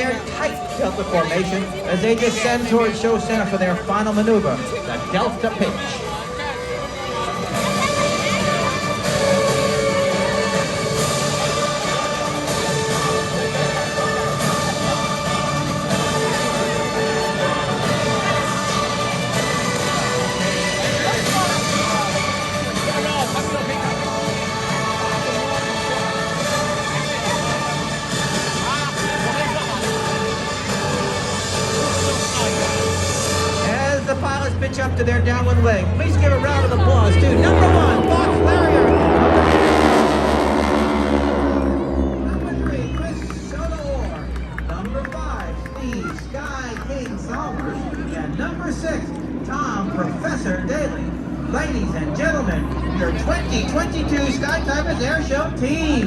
their tight Delta formation as they descend towards show center for their final maneuver, the Delta pitch. The pilots pitch up to their downwind leg. Please give a round of applause to number 1, Fox Larier. Number 3, Chris Sotoor. Number 5, Steve Sky King Salmers. And number 6, Tom Professor Daly. Ladies and gentlemen, your 2022 Sky Tigers Airshow team.